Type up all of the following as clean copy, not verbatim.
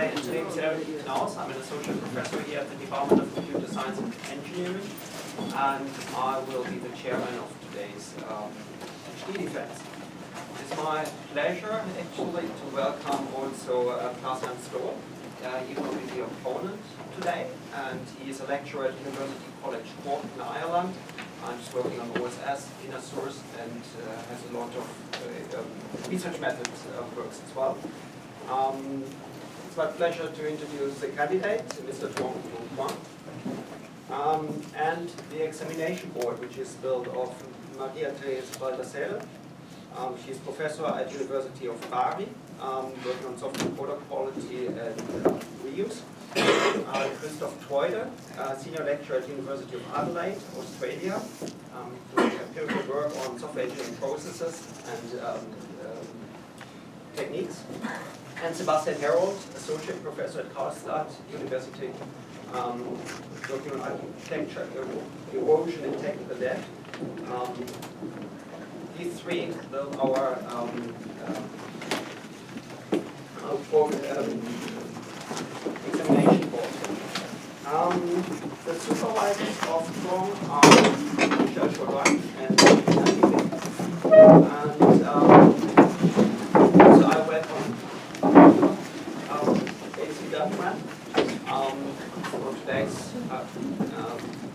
My name is Klaus. I'm an associate professor here at the Department of Computer Science and Engineering, and I will be the chairman of today's Ph.D. defense. It's my pleasure actually to welcome also Klass-Jan Stol. He will be the opponent today, and he is a lecturer at University College Cork in Ireland. I'm just working on OSS, inner source, and has a lot of research methods works as well. It's my pleasure to introduce the candidate, Mr. Truong Ho-Quang, and the examination board, which is built of Maria Teresa Baldassarre. She's professor at University of Bari, working on software product quality and reuse. Christoph Treude, senior lecturer at University of Adelaide, Australia, doing empirical work on software engineering processes and techniques. And Sebastian Herold, associate professor at Karlstad University, working on architecture, erosion, and technical debt. These three will our examination board. The supervisors of Truong are Michel, Chaudron, and Hebig. And so I welcome ladies and gentlemen for today's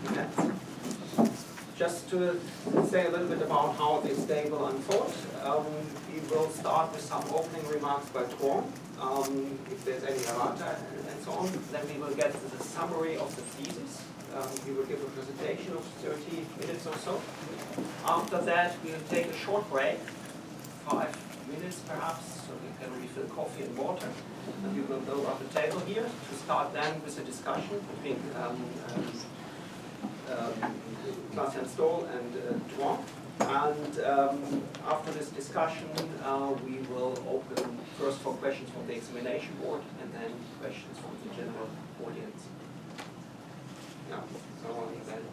event. Just to say a little bit about how this day will unfold, we will start with some opening remarks by Truong, if there's any errata and so on. Then we will get to the summary of the thesis. We will give a presentation of 30 minutes or so. After that, we will take a short break, 5 minutes perhaps, so we can refill coffee and water. And we will build up a table here to start then with a discussion between Klass-Jan Stol and Truong. And after this discussion, we will open first for questions from the examination board and then questions from the general audience. Yeah, so I will then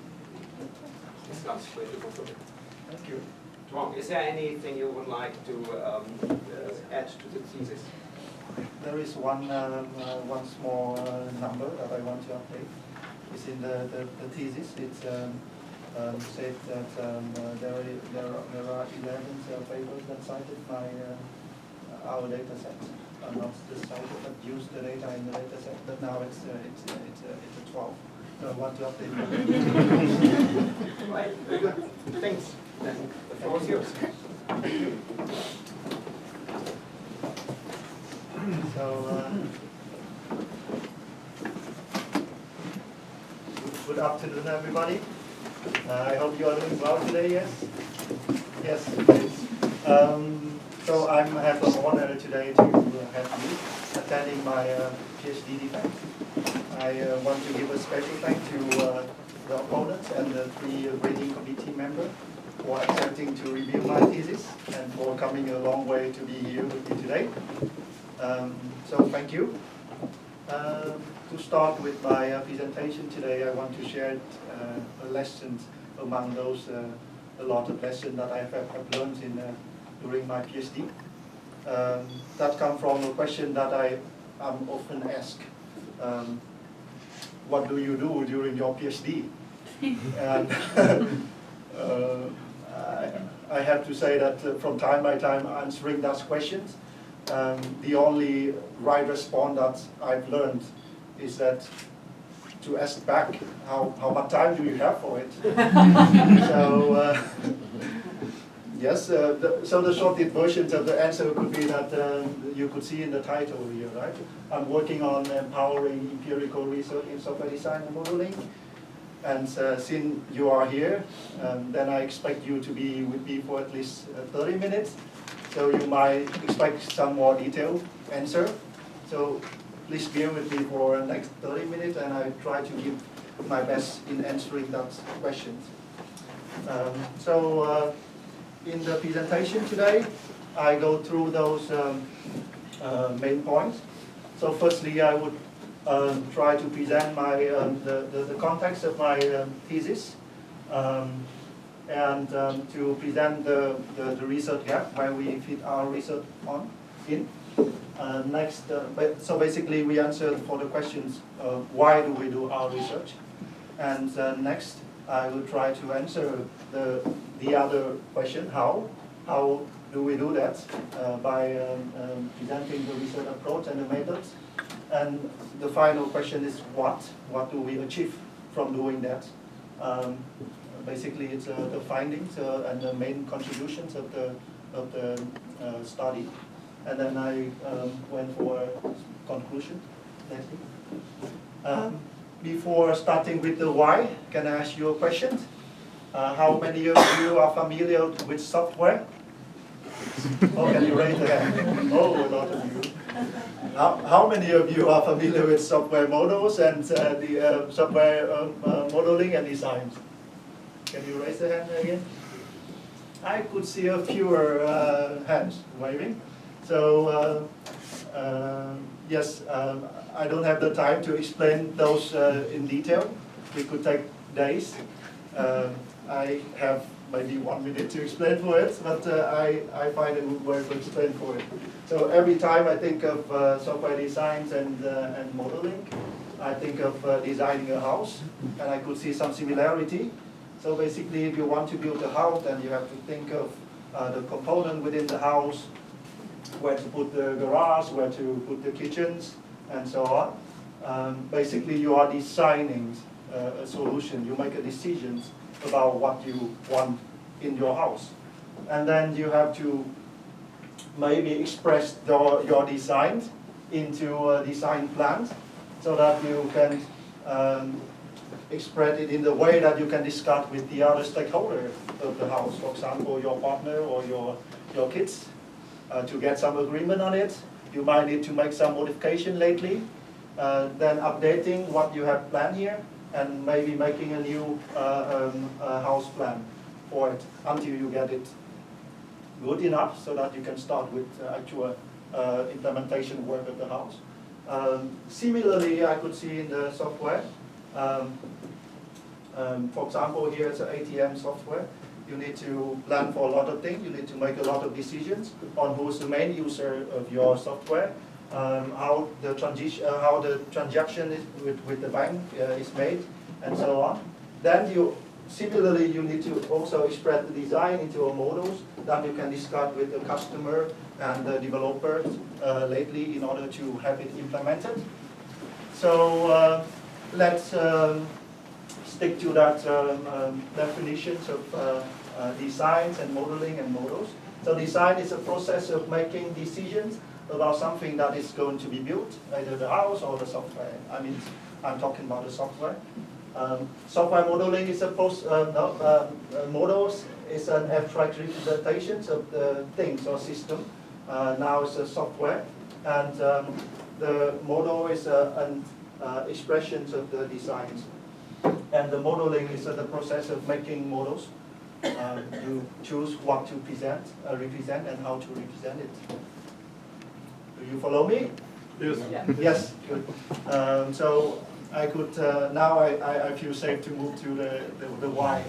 discuss where to go from it. Thank you. Truong, is there anything you would like to add to the thesis? There is one small number that I want to update. It's in the thesis. It's said that there are 11 papers that cited our data set. Not just cited, but used the data in the data set. But now it's a 12. So I want to update you. Right, very good. Thanks. Then the floor is yours. So, good afternoon, everybody. I hope you are doing well today, yes? Yes. So I have the honor today to have you attending my PhD defense. I want to give a special thanks to the opponents and the 3 grading committee members for accepting to review my thesis and for coming a long way to be here with me today. So thank you. To start with my presentation today, I want to share a lesson among those, a lot of lessons that I have learned during my PhD. That comes from a question that I am often asked. What do you do during your PhD? And I have to say that from time by time answering those questions, the only right response that I've learned is that to ask back how much time do you have for it. So yes, so the shorted versions of the answer could be that you could see in the title here, right? I'm working on empowering empirical research in software design and modeling. And since you are here, then I expect you to be with me for at least 30 minutes. So you might expect some more detailed answer. So please bear with me for the next 30 minutes, and I try to give my best in answering those questions. In the presentation today, I go through those main points. So firstly, I would try to present my the context of my thesis, and to present the research gap where we fit our research in. Next, so basically we answered for the questions, why do we do our research? And next, I will try to answer the other question, how? How do we do that? By presenting the research approach and the methods. And the final question is what? What do we achieve from doing that? Basically, it's the findings and the main contributions of the study. And then I went for a conclusion. Next. Before starting with the why, can I ask you a question? How many of you are familiar with software? Oh, can you raise your hand? Oh, a lot of you. How many of you are familiar with software models and the software modeling and design? Can you raise the hand again? I could see a fewer hands waving. So yes, I don't have the time to explain those in detail. We could take days. I have maybe 1 minute to explain for it, but I find a good way to explain for it. So every time I think of software designs and modeling, I think of designing a house, and I could see some similarity. So basically, if you want to build a house, then you have to think of the component within the house, where to put the garage, where to put the kitchens, and so on. Basically, you are designing a solution. You make a decision about what you want in your house. And then you have to maybe express your design into a design plan so that you can express it in the way that you can discuss with the other stakeholders of the house. For example, your partner or your kids. To get some agreement on it. You might need to make some modification lately, then updating what you have planned here, and maybe making a new house plan for it until you get it good enough so that you can start with actual implementation work of the house. Similarly, I could see in the software, for example, here it's an ATM software. You need to plan for a lot of things. You need to make a lot of decisions on who's the main user of your software, how the transaction is with the bank is made, and so on. Then similarly, you need to also express the design into a models that you can discuss with the customer and the developers lately in order to have it implemented. So let's stick to that definitions of designs and modeling and models. So design is a process of making decisions about something that is going to be built, either the house or the software. I mean, I'm talking about the software. Software modeling is models is an abstract representation of the things or system. Now it's a software, and the model is an expressions of the designs. And the modeling is the process of making models. You choose what to represent and how to represent it. Do you follow me? Yes. Yeah. Yes, good. So I could, now I feel safe to move to the why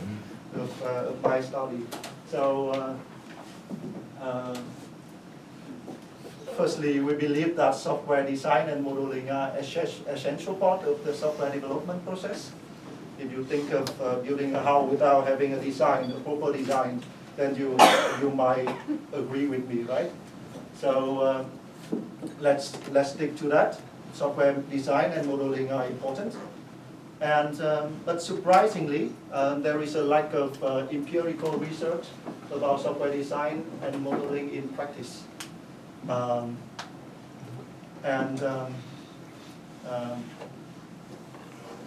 of my study. So firstly, we believe that software design and modeling are essential part of the software development process. If you think of building a house without having a design, a proper design, then you might agree with me, right? So let's stick to that. Software design and modeling are important. And but surprisingly, there is a lack of empirical research about software design and modeling in practice.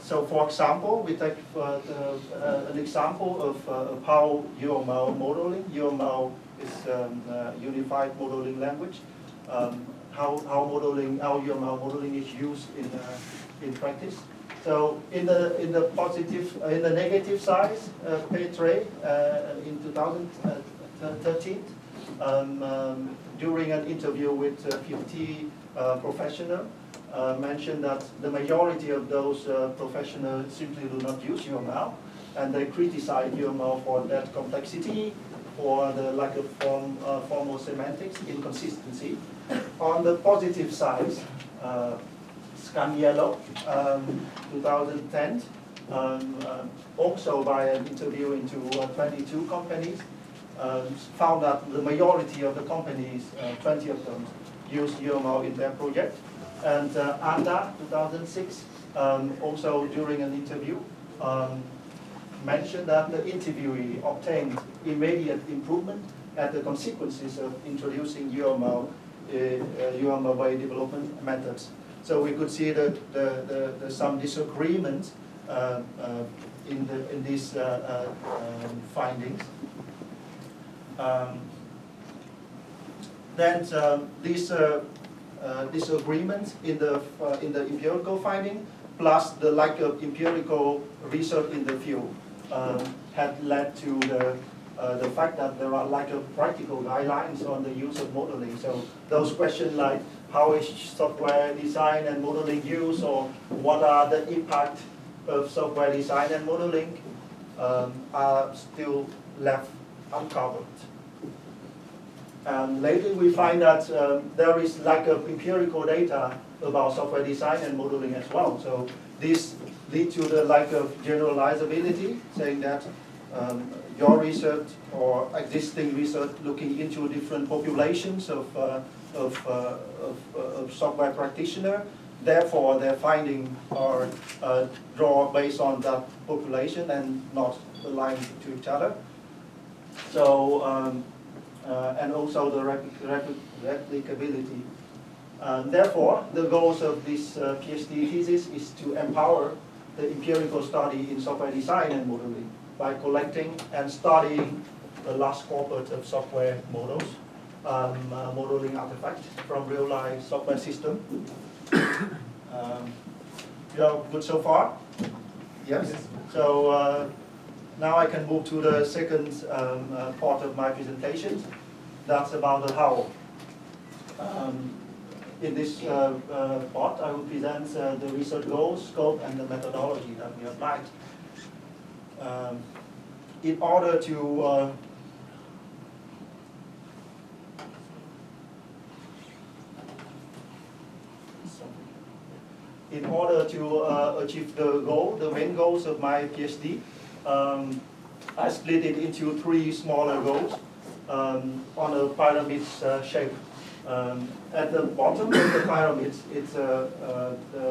So, for example, we take an example of how UML modeling. UML is Unified Modeling Language. How UML modeling is used in practice. So, in the negative side, Petre in 2013, during an interview with 50 professionals, mentioned that the majority of those professionals simply do not use UML, and they criticize UML for that complexity, for the lack of formal semantics, inconsistency. On the positive side, Scan Yellow, 2010, also by an interview into 22 companies, found that the majority of the companies, 20 of them, use UML in their project. And ANDA, 2006, also during an interview, mentioned that the interviewee obtained immediate improvement at the consequences of introducing UML-based development methods. So we could see that some disagreement in these findings. Then these disagreements in the empirical finding, plus the lack of empirical research in the field, had led to the fact that there are lack of practical guidelines on the use of modeling. So those questions like how is software design and modeling used, or what are the impact of software design and modeling, are still left uncovered. Lately we find that there is lack of empirical data about software design and modeling as well. So this leads to the lack of generalizability, saying that your research or existing research looking into different populations of software practitioners, therefore their findings are drawn based on that population and not aligned to each other. So, and also the replicability. Therefore, the goals of this PhD thesis is to empower the empirical study in software design and modeling by collecting and studying the large corpus of software models, modeling artifacts from real-life software system. You are good so far? Yes. So now I can move to the second part of my presentation. That's about the how. In this part, I will present the research goals, scope, and the methodology that we applied. In order to achieve the goal, the main goals of my PhD, I split it into 3 smaller goals on a pyramid shape. At the bottom of the pyramid,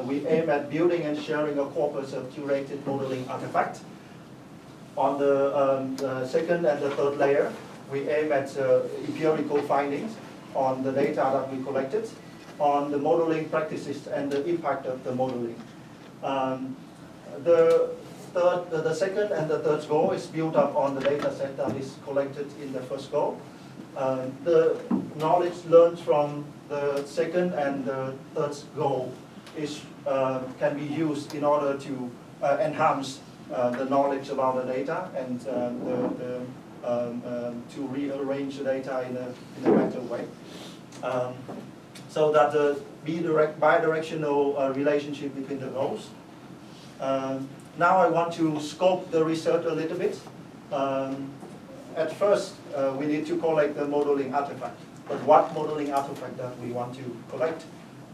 we aim at building and sharing a corpus of curated modeling artifacts. On the second and the third layer, we aim at empirical findings on the data that we collected, on the modeling practices and the impact of the modeling. The second and the third goal is built up on the data set that is collected in the first goal. The knowledge learned from the second and the third goal can be used in order to enhance the knowledge about the data and to rearrange the data in a better way. So that the bidirectional relationship between the goals. Now I want to scope the research a little bit. At first, we need to collect the modeling artifact. But what modeling artifact that we want to collect?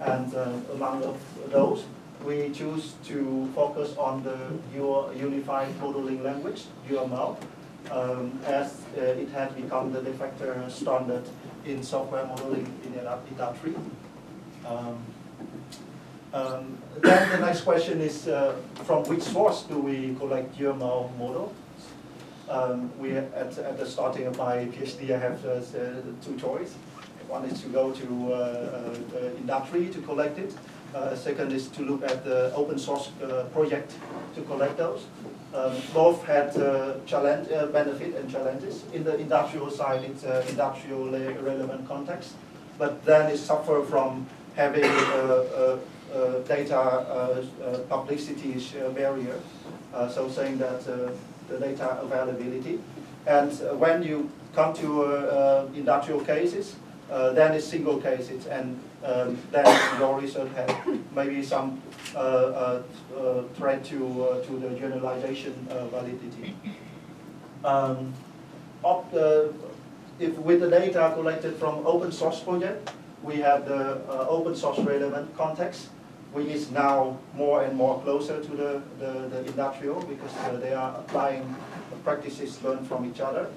And among those, we choose to focus on the Unified Modeling Language, UML, as it has become the de facto standard in software modeling in industry. Then the next question is, from which source do we collect UML model? At the starting of my PhD, I have 2 choices. One is to go to the industry to collect it. Second is to look at the open source project to collect those. Both had benefit and challenges. In the industrial side, it's industrially relevant context, but then it suffers from having data publicity barrier. So saying that the data availability. And when you come to industrial cases, then it's single cases, and then your research has maybe some threat to the generalization validity. If with the data collected from open source project, we have the open source relevant context, which is now more and more closer to the industrial because they are applying practices learned from each other.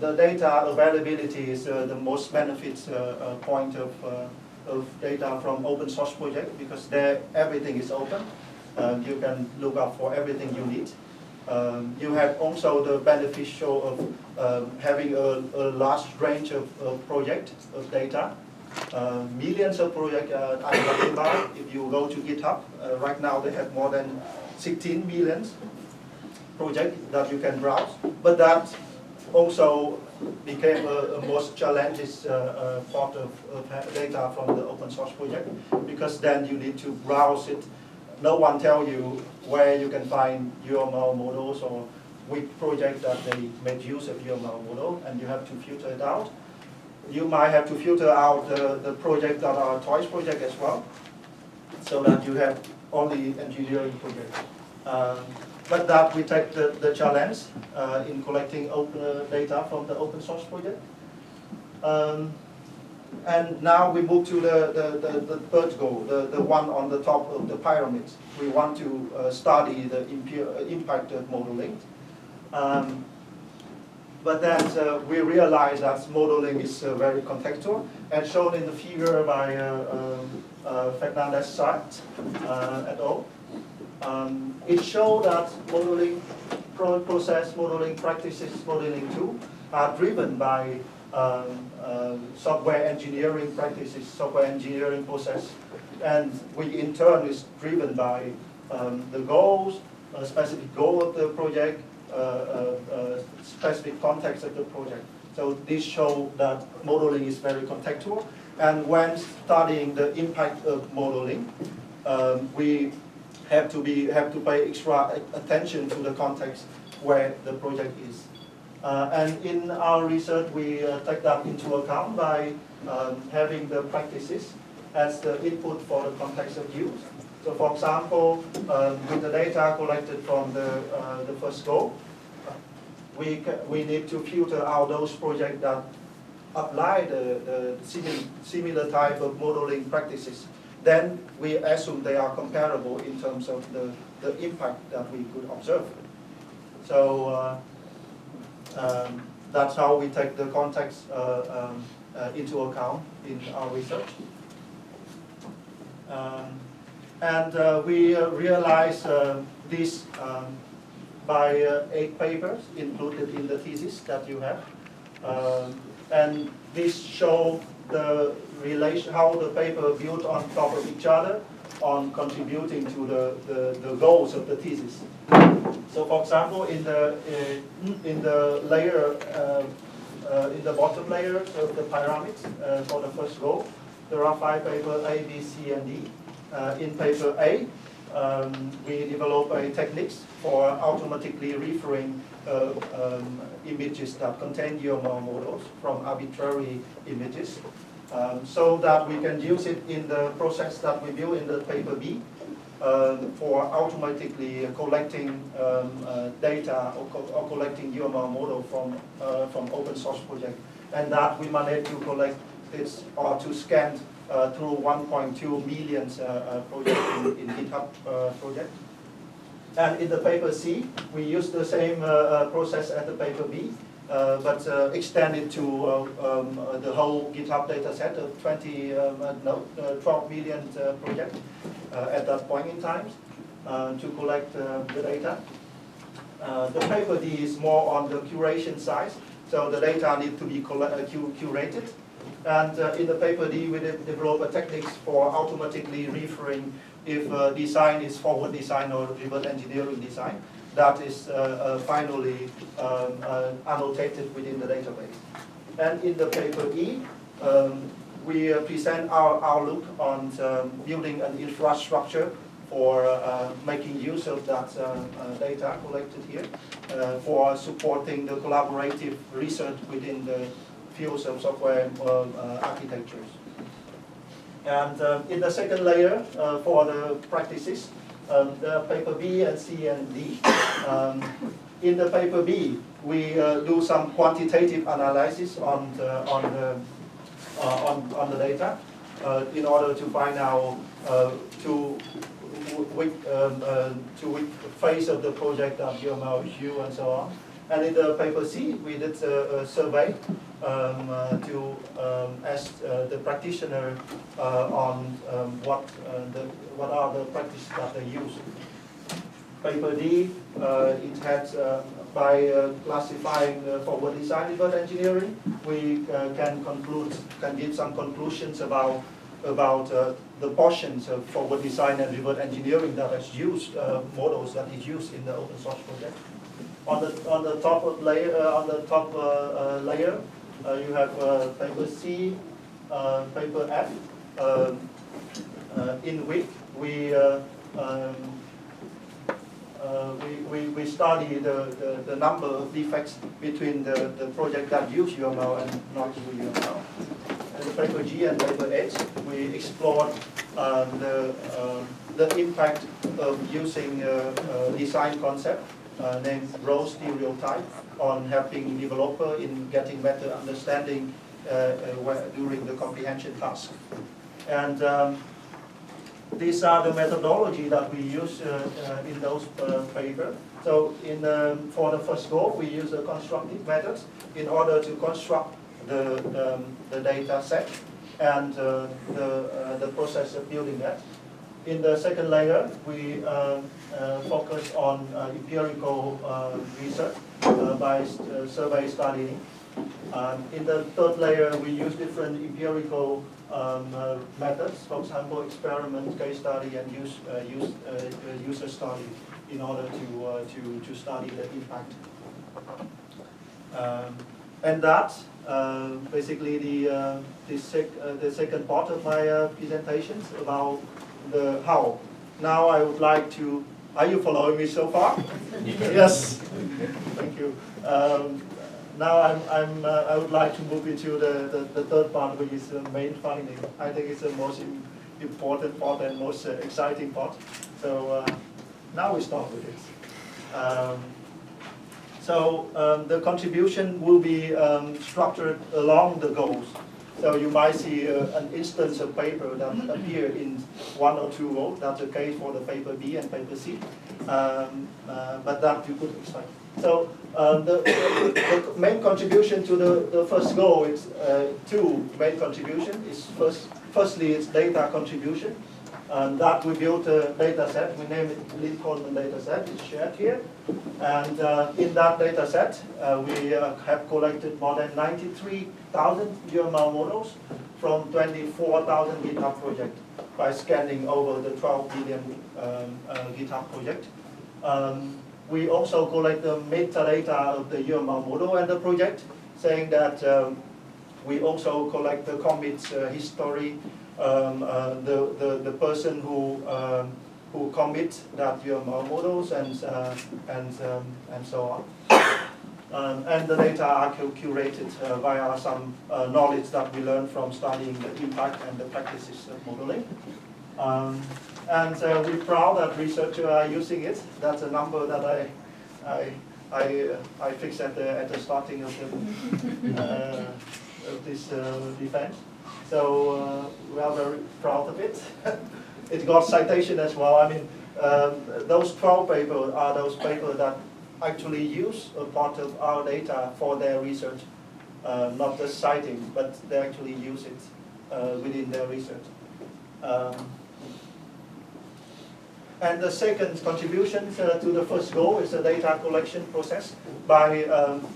The data availability is the most benefit point of data from open source project because there everything is open. You can look up for everything you need. You have also the beneficial of having a large range of projects of data. Millions of projects I'm talking about. If you go to GitHub, right now they have more than 16 million projects that you can browse. But that also became a most challenging part of data from the open source project because then you need to browse it. No one tells you where you can find UML models or which project that they made use of UML model, and you have to filter it out. You might have to filter out the projects that are toys project as well, so that you have only engineering projects. But that we take the challenge in collecting open data from the open source project. And now we move to the third goal, the one on the top of the pyramid. We want to study the impact of modeling. But then we realize that modeling is very contextual, and shown in the figure by Baldassarre et al. It showed that modeling process, modeling practices, modeling tools are driven by software engineering practices, software engineering process, and which in turn is driven by the goals, a specific goal of the project, specific context of the project. So this shows that modeling is very contextual, and when studying the impact of modeling, we have to pay extra attention to the context where the project is. And in our research, we take that into account by having the practices as the input for the context of use. So for example, with the data collected from the first goal, we need to filter out those projects that apply the similar type of modeling practices. Then we assume they are comparable in terms of the impact that we could observe. So that's how we take the context into account in our research. And we realize this by 8 papers included in the thesis that you have. And this shows the relation, how the paper built on top of each other on contributing to the goals of the thesis. So for example, in the layer, in the bottom layers of the pyramids for the first goal, there are 5 papers, A, B, C, and D. In paper A, we develop a techniques for automatically referring images that contain UML models from arbitrary images, so that we can use it in the process that we build in the paper B for automatically collecting data or collecting UML model from open source project, and that we managed to collect this or to scan through 1.2 million projects in GitHub project. And in the paper C, we use the same process as the paper B, but extend it to the whole GitHub data set of 12 million projects at that point in time to collect the data. The paper D is more on the curation side, so the data need to be curated. And in the paper D, we develop a techniques for automatically referring if design is forward design or reverse engineering design. That is finally annotated within the database. And in the paper E, we present our outlook on building an infrastructure for making use of that data collected here for supporting the collaborative research within the fields of software architectures. And in the second layer for the practices, the paper B and C and D. In the paper B, we do some quantitative analysis on on the data in order to find out to which phase of the project that UML is used and so on. And in the paper C, we did a survey to ask the practitioner on what are the practices that they use. Paper D, it had by classifying forward design reverse engineering, we can give some conclusions about the portions of forward design and reverse engineering that is used, models that is used in the open source project. On the top layer, you have paper C, paper F, in which we study the number of defects between the project that use UML and not use UML. And paper G and paper H, we explored the impact of using design concept named role stereotype on helping developer in getting better understanding during the comprehension task. And these are the methodology that we use in those papers. So for the first goal, we use a constructive methods in order to construct the data set and the process of building that. In the second layer, we focus on empirical research by survey studying. In the third layer, we use different empirical methods, for example, experiment, case study, and user study in order to study the impact. And that basically the second part of my presentations about the how. Now I would like to. Are you following me so far? Yes. Thank you. Now I would like to move into the third part, which is the main finding. I think it's the most important part and most exciting part. So now we start with this. The contribution will be structured along the goals. So you might see an instance of paper that appear in one or two rows. That's the case for the paper B and paper C. But that you could expect. So the main contribution to the first goal is two main contributions. Firstly, it's data contribution. That we built a data set. We name it Lincoln data set. It's shared here. And in that data set, we have collected more than 93,000 UML models from 24,000 GitHub projects by scanning over the 12 billion GitHub project. We also collect the metadata of the UML model and the project, saying that we also collect the commits history, the person who commit that UML models and so on. And the data are curated via some knowledge that we learned from studying the impact and the practices of modeling. And we're proud that researchers are using it. That's a number that I fixed at the starting of this event. So we are very proud of it. It got citation as well. I mean, those 12 papers are those papers that actually use a part of our data for their research, not just citing, but they actually use it within their research. And the second contribution to the first goal is the data collection process. By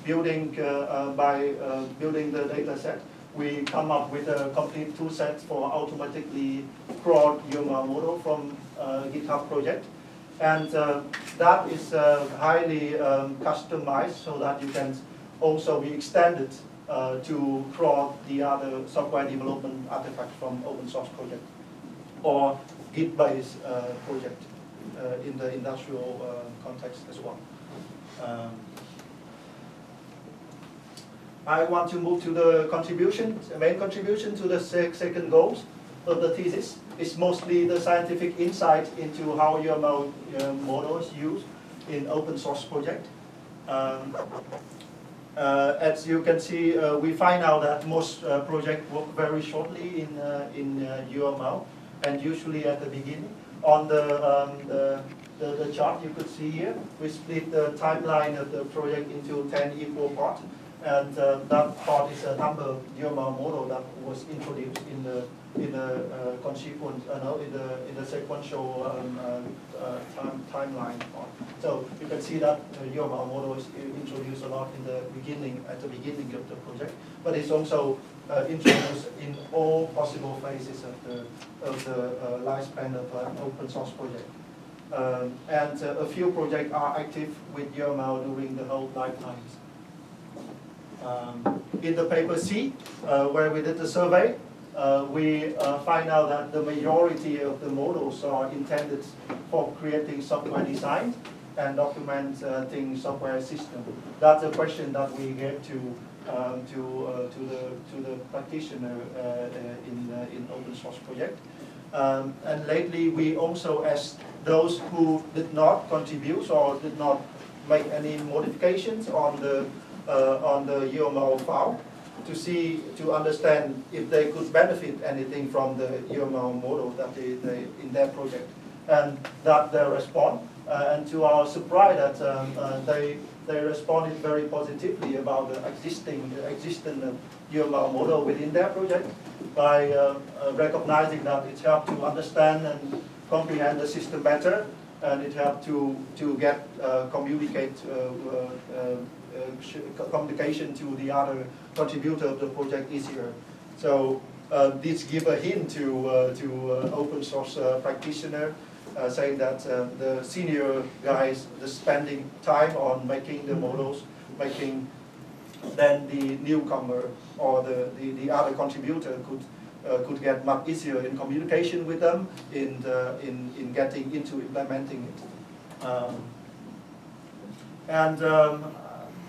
building the data set, we come up with a complete toolset for automatically crawl UML model from GitHub project. And that is highly customized so that you can also be extended to crawl the other software development artifacts from open source project or Git-based project in the industrial context as well. I want to move to the contribution. The main contribution to the second goals of the thesis is mostly the scientific insight into how UML model is used in open source project. As you can see, we find out that most projects work very shortly in UML, and usually at the beginning. On the chart you could see here, we split the timeline of the project into 10 equal parts, and that part is a number UML model that was introduced in the consequence, in the sequential timeline part. So you can see that UML model is introduced a lot at the beginning of the project, but it's also introduced in all possible phases of the lifespan of an open source project. And a few projects are active with UML during the whole lifetimes. In the paper C, where we did the survey, we find out that the majority of the models are intended for creating software design and documenting software system. That's a question that we gave to the practitioner in open source project. And lately we also asked those who did not contribute or did not make any modifications on the UML file to understand if they could benefit anything from the UML model that they in their project, and that they respond. And to our surprise, that they responded very positively about the existing UML model within their project by recognizing that it helped to understand and comprehend the system better, and it helped to get communication to the other contributor of the project easier. So this gives a hint to open source practitioner, saying that the senior guys are spending time on making the models, then the newcomer or the other contributor could get much easier in communication with them, in getting into implementing it.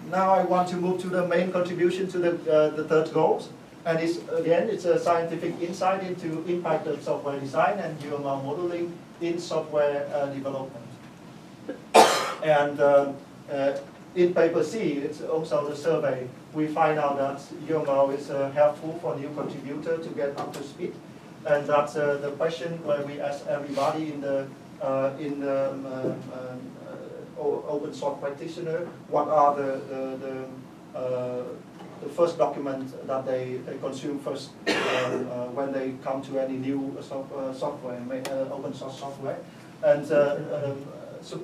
Now I want to move to the main contribution to the third goals, and it's a scientific insight into impact of software design and UML modeling in software development. And in paper C, it's also the survey. We find out that UML is helpful for new contributor to get up to speed, and that's the question where we ask everybody in the open source practitioner what are the first document that they consume first when they come to any new software, open source software. And so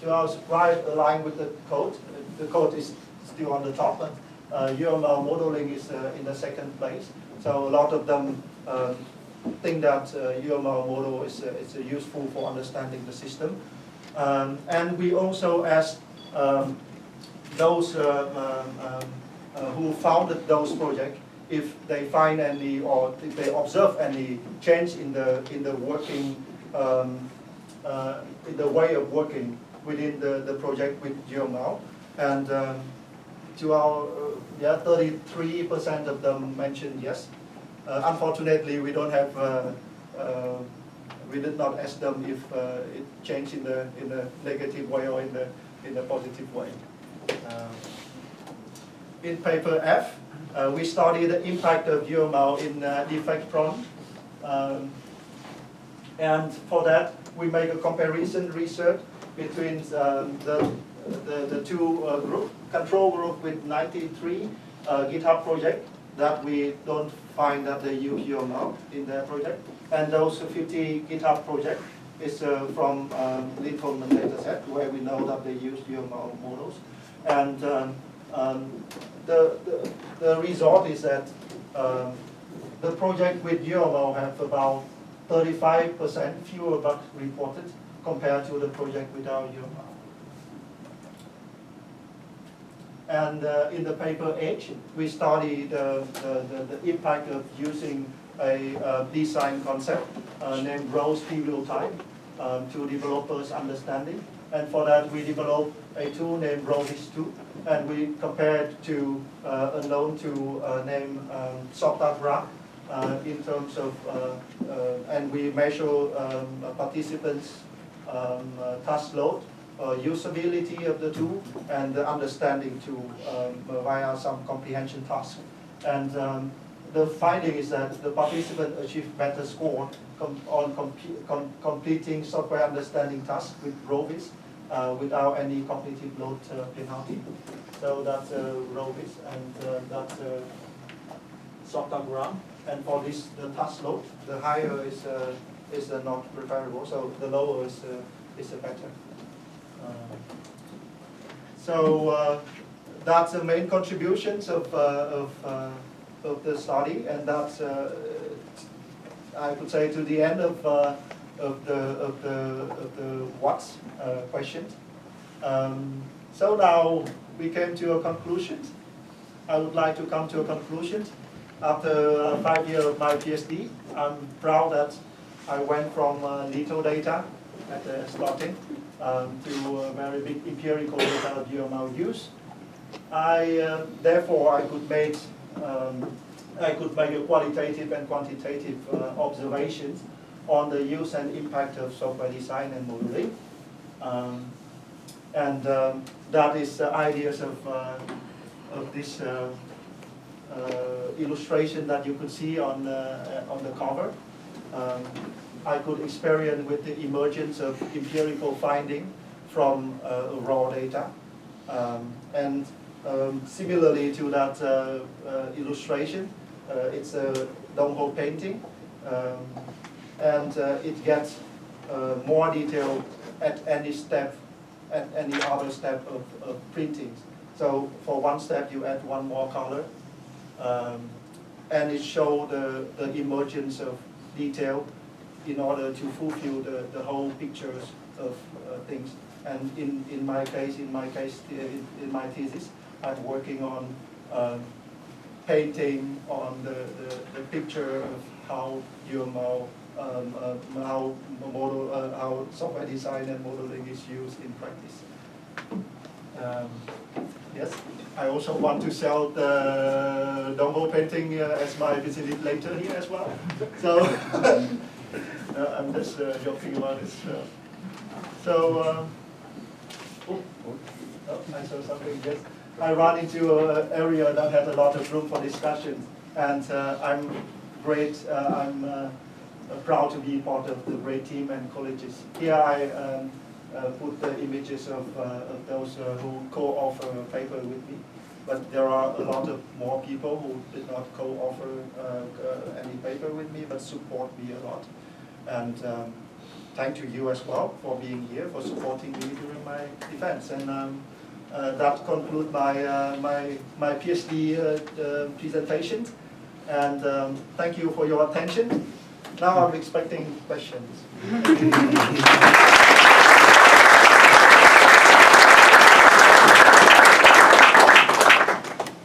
to our surprise, aligned with the code is still on the top, but UML modeling is in the second place. So a lot of them think that UML model is useful for understanding the system. And we also asked those who founded those projects if they find any, or if they observe any change in the working, in the way of working within the project with UML. And to our 33% of them mentioned yes. Unfortunately, we don't have. We did not ask them if it changed in a negative way or in a positive way. In paper F, we studied the impact of UML in defect-prone, and for that we make a comparison research between the two groups. Control group with 93 GitHub project that we don't find that they use UML in their project, and those 50 GitHub project is from Lincoln dataset where we know that they use UML models, and the result is that the project with UML have about 35% fewer bugs reported compared to the project without UML. And in the paper H, we study the impact of using a design concept named Rose Trivial Time to developers' understanding. And for that, we developed a tool named Roses 2, and we compared to a known tool named Softagraph in terms of, and we measure participants' task load usability of the tool and the understanding tool via some comprehension tasks. And the finding is that the participant achieved better score on completing software understanding tasks with ROVIS without any cognitive load penalty. So that's ROVIS and that's Soctagram. And for this, the task load, the higher is not preferable, so the lower is better. So that's the main contributions of the study, and that's I could say to the end of the what's question. So now we came to a conclusion. I would like to come to a conclusion. After 5 years of my Ph.D., I'm proud that I went from little data at the starting to a very big empirical data of UML use. Therefore, I could make a qualitative and quantitative observations on the use and impact of software design and modeling. That is the ideas of this illustration that you could see on the cover. I could experience with the emergence of empirical finding from raw data. Similarly to that illustration, it's a Truong Ho painting, and it gets more detail at any step, at any other step of printing. So for one step, you add one more color, and it shows the emergence of detail in order to fulfill the whole pictures of things. And in my case, in my thesis, I'm working on painting on the picture of how UML, how software design and modeling is used in practice. Yes, I also want to sell the Truong Ho painting as my visit later here as well. So I'm just joking about this. I saw something. Yes, I ran into an area that had a lot of room for discussion, and I'm great. I'm proud to be part of the great team and colleges. Here I put the images of those who co-author a paper with me, but there are a lot of more people who did not co-author any paper with me, but support me a lot. And thank to you as well for being here, for supporting me during my defense. And that concludes my PhD presentation. And thank you for your attention. Now I'm expecting questions.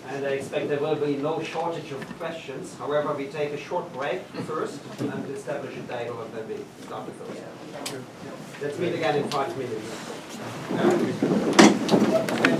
And I expect there will be no shortage of questions. However, we take a short break first and establish a dialogue, and then we start with those. Thank you. Let's meet again in 5 minutes.